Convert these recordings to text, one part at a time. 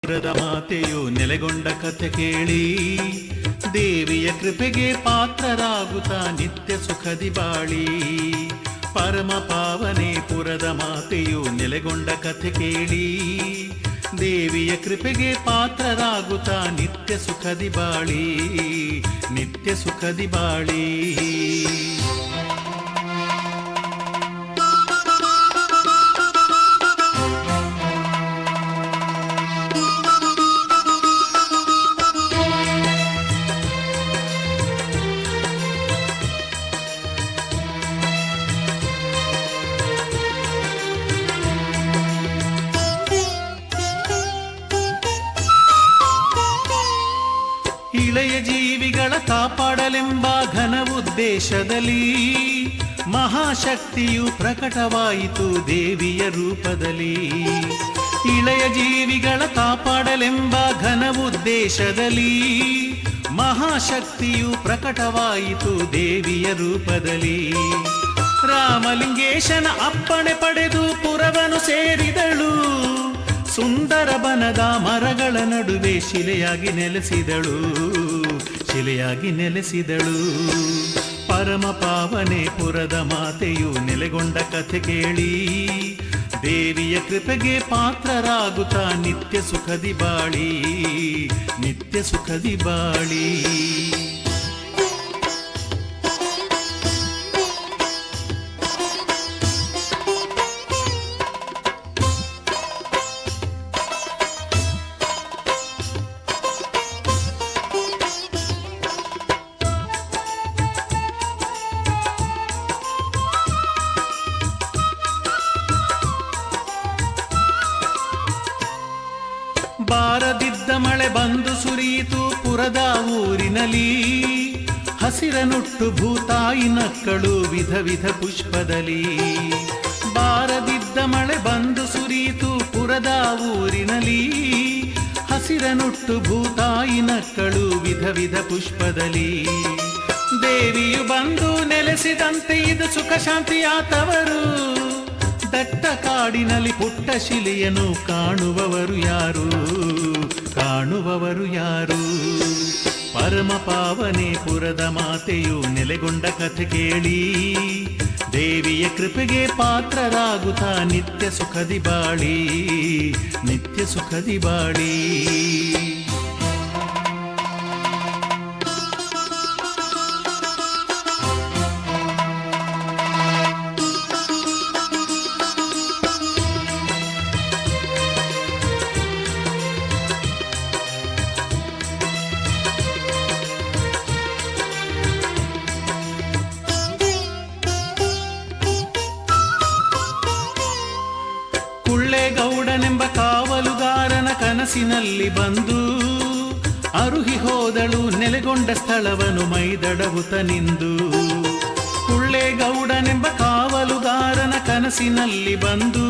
ಪುರದ ಮಾತೆಯು ನೆಲೆಗೊಂಡ ಕಥೆ ಕೇಳಿ ದೇವಿಯ ಕೃಪೆಗೆ ಪಾತ್ರರಾಗುತ್ತಾ ನಿತ್ಯ ಸುಖದಿ ಬಾಳಿ. ಪರಮ ಪಾವನೆ ಪುರದ ಮಾತೆಯು ನೆಲೆಗೊಂಡ ಕಥೆ ಕೇಳಿ ದೇವಿಯ ಕೃಪೆಗೆ ಪಾತ್ರರಾಗುತ್ತಾ ನಿತ್ಯ ಸುಖದಿ ಬಾಳಿ, ನಿತ್ಯ ಸುಖದಿ ಬಾಳಿ. ಇಳೆಯ ಜೀವಿಗಳ ಕಾಪಾಡಲೆಂಬ ಘನ ಉದ್ದೇಶದಲ್ಲಿ ಮಹಾಶಕ್ತಿಯು ಪ್ರಕಟವಾಯಿತು ದೇವಿಯ ರೂಪದಲ್ಲಿ. ಇಳೆಯ ಜೀವಿಗಳ ಕಾಪಾಡಲೆಂಬ ಘನ ಉದ್ದೇಶದಲ್ಲಿ ಮಹಾಶಕ್ತಿಯು ಪ್ರಕಟವಾಯಿತು ದೇವಿಯ ರೂಪದಲ್ಲಿ. ರಾಮಲಿಂಗೇಶನ ಅಪ್ಪಣೆ ಪಡೆದು ಪುರವನ್ನು ಸೇರಿದಳು. ಸುಂದರ ಬನದ ಮರಗಳ ನಡುವೆ ಶಿಲೆಯಾಗಿ ನೆಲೆಸಿದಳು, ಶಿಲೆಯಾಗಿ ನೆಲೆಸಿದಳು. ಪರಮ ಪಾವನೆ ಪುರದ ಮಾತೆಯು ನೆಲೆಗೊಂಡ ಕಥೆ ಕೇಳಿ ದೇವಿಯ ಕೃಪೆಗೆ ಪಾತ್ರರಾಗುತ್ತಾ ನಿತ್ಯ ಸುಖದಿ ಬಾಳಿ, ನಿತ್ಯ ಸುಖದಿ ಬಾಳಿ. ಬಾರದಿದ್ದ ಮಳೆ ಬಂದು ಸುರಿಯಿತು ಪುರದ ಊರಿನಲ್ಲಿ. ಹಸಿರನುಟ್ಟು ಭೂತಾಯಿ ನಕ್ಕಳು ವಿಧ ವಿಧ ಪುಷ್ಪದಲ್ಲಿ. ಬಾರದಿದ್ದ ಮಳೆ ಬಂದು ಸುರಿಯಿತು ಪುರದ ಊರಿನಲ್ಲಿ. ಹಸಿರನುಟ್ಟು ಭೂತಾಯಿ ನಕ್ಕಳು ವಿಧ ವಿಧ ಪುಷ್ಪದಲ್ಲಿ. ದೇವಿಯು ಬಂದು ನೆಲೆಸಿದಂತೆ ಇದು ಸುಖ ಶಾಂತಿಯಾತವರು. ದಟ್ಟ ಕಾಡಿನಲ್ಲಿ ಪುಟ್ಟ ಶಿಲೆಯನ್ನು ಕಾಣುವವರು ಯಾರು, ಕಾಣುವವರು ಯಾರು. ಪರಮ ಪಾವನೆ ಪುರದ ಮಾತೆಯು ನೆಲೆಗೊಂಡ ಕಥೆ ಕೇಳಿ ದೇವಿಯ ಕೃಪೆಗೆ ಪಾತ್ರರಾಗುತ್ತಾ ನಿತ್ಯ ಸುಖದಿ ಬಾಳಿ, ನಿತ್ಯ ಸುಖದಿ ಬಾಳಿ. ಕೊಳ್ಳೇಗೌಡನೆಂಬ ಕಾವಲುಗಾರನ ಕನಸಿನಲ್ಲಿ ಬಂದು ಅರುಹಿ ಹೋದಳು ನೆಲೆಗೊಂಡ ಸ್ಥಳವನ್ನು ಮೈದಡವುತ ನಿಂದು. ಕೊಳ್ಳೇಗೌಡನೆಂಬ ಕಾವಲುಗಾರನ ಕನಸಿನಲ್ಲಿ ಬಂದು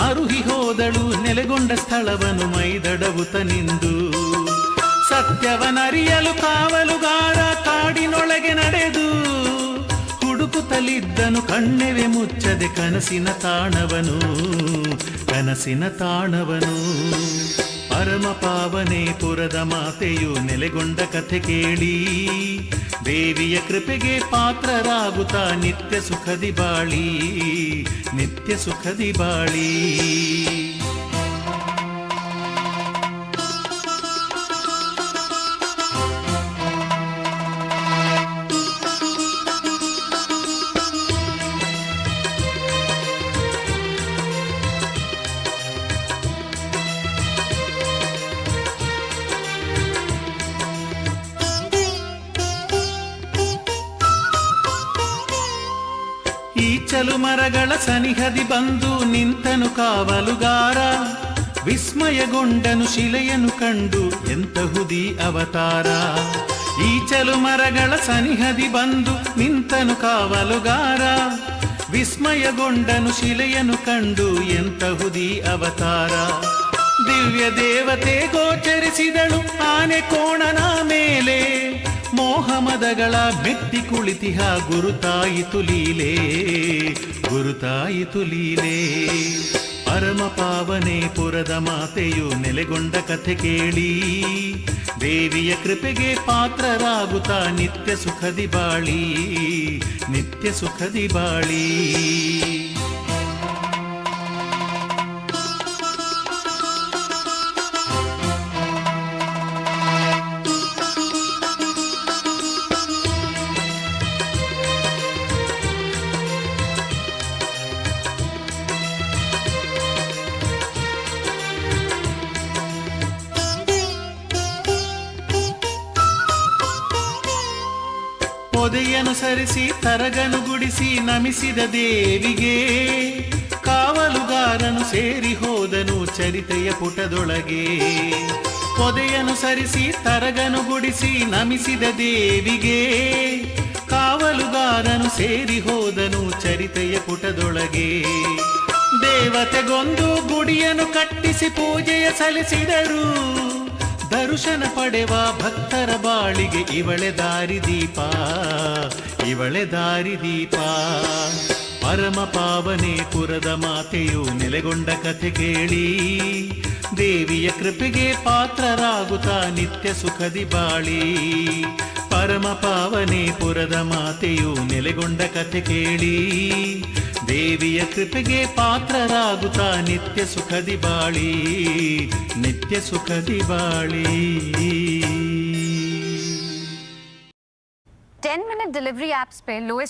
ಅರುಹಿ ಹೋದಳು ನೆಲೆಗೊಂಡ ಸ್ಥಳವನ್ನು ಮೈದಡವುತ ನಿಂದು. ಸತ್ಯವನರಿಯಲು ಕಾವಲುಗಾರ ಕಾಡಿನೊಳಗೆ ನಡೆದು ಹುಡುಕುತ್ತಲಿದ್ದನು ಕಣ್ಣೆವೆ ಮುಚ್ಚದೆ ಕನಸಿನ ತಾಣವನು, ಕನಸಿನ ತಾಣವನು. ಪರಮ ಪಾವನೆ ಪುರದ ಮಾತೆಯು ನೆಲೆಗೊಂಡ ಕಥೆ ಕೇಳಿ ದೇವಿಯ ಕೃಪೆಗೆ ಪಾತ್ರರಾಗುತ್ತಾ ನಿತ್ಯ ಸುಖದಿ ಬಾಳಿ, ನಿತ್ಯ ಸುಖದಿ ಬಾಳಿ. ಈಚಲು ಮರಗಳ ಸನಿಹದಿ ಬಂದು ನಿಂತನು ಕಾವಲುಗಾರ. ವಿಸ್ಮಯಗೊಂಡನು ಶಿಲೆಯನ್ನು ಕಂಡು ಎಂತಹುದಿ ಅವತಾರ. ಈಚಲು ಮರಗಳ ಸನಿಹದಿ ಬಂದು ನಿಂತನು ಕಾವಲುಗಾರ. ವಿಸ್ಮಯಗೊಂಡನು ಶಿಲೆಯನ್ನು ಕಂಡು ಎಂತಹುದಿ ಅವತಾರ. ದಿವ್ಯ ದೇವತೆ ಗೋಚರಿಸಿದಳು ಆನೆ ಕೋಣನ ಮೇಲೆ. ಮೋಹಮದಗಳ ಮೆಟ್ಟಿ ಕುಳಿತಿಹ ಗುರುತಾಯಿತು ಲೀಲೆ, ಗುರುತಾಯಿತು ಲೀಲೆ. ಪರಮ ಪಾವನೆ ಪುರದ ಮಾತೆಯು ನೆಲೆಗೊಂಡ ಕಥೆ ಕೇಳಿ ದೇವಿಯ ಕೃಪೆಗೆ ಪಾತ್ರರಾಗುತ್ತಾ ನಿತ್ಯ ಸುಖದಿ ಬಾಳಿ ನಿತ್ಯ ಸುಖದಿ ಬಾಳಿ. ಪೊದೆಯನುಸರಿಸಿ ತರಗನು ಗುಡಿಸಿ ನಮಿಸಿದ ದೇವಿಗೆ ಕಾವಲುಗಾರನು ಸೇರಿ ಹೋದನು ಚರಿತೆಯ ಪುಟದೊಳಗೆ. ಪೊದೆಯನುಸರಿಸಿ ತರಗನು ಗುಡಿಸಿ ನಮಿಸಿದ ದೇವಿಗೆ ಕಾವಲುಗಾರನು ಸೇರಿ ಹೋದನು ಚರಿತೆಯ ಪುಟದೊಳಗೆ. ದೇವತೆಗೊಂದು ಗುಡಿಯನ್ನು ಕಟ್ಟಿಸಿ ಪೂಜೆಯ ಸಲ್ಲಿಸಿದರು. ದರ್ಶನ ಪಡೆವ ಭಕ್ತರ ಬಾಳಿಗೆ ಇವಳೆ ದಾರಿದೀಪ ಇವಳೆ ದಾರಿದೀಪ. ಪರಮ ಪಾವನೆ ಪುರದ ಮಾತೆಯು ನೆಲೆಗೊಂಡ ಕಥೆ ಕೇಳಿ ದೇವಿಯ ಕೃಪೆಗೆ ಪಾತ್ರರಾಗುತ್ತಾ ನಿತ್ಯ ಸುಖದಿ ಬಾಳಿ. ಪರಮ ಪಾವನೆ ಪುರದ ಮಾತೆಯು ನೆಲೆಗೊಂಡ ಕಥೆ ಕೇಳಿ ದೇವಿಯ ಕೃಪೆಗೆ ಪಾತ್ರರಾಗುತ್ತಾ ನಿತ್ಯ ಸುಖದಿ ಬಾಳಿ ನಿತ್ಯ ಸುಖದಿ ಬಾಳಿ. 10-minute delivery apps पे लोएस्ट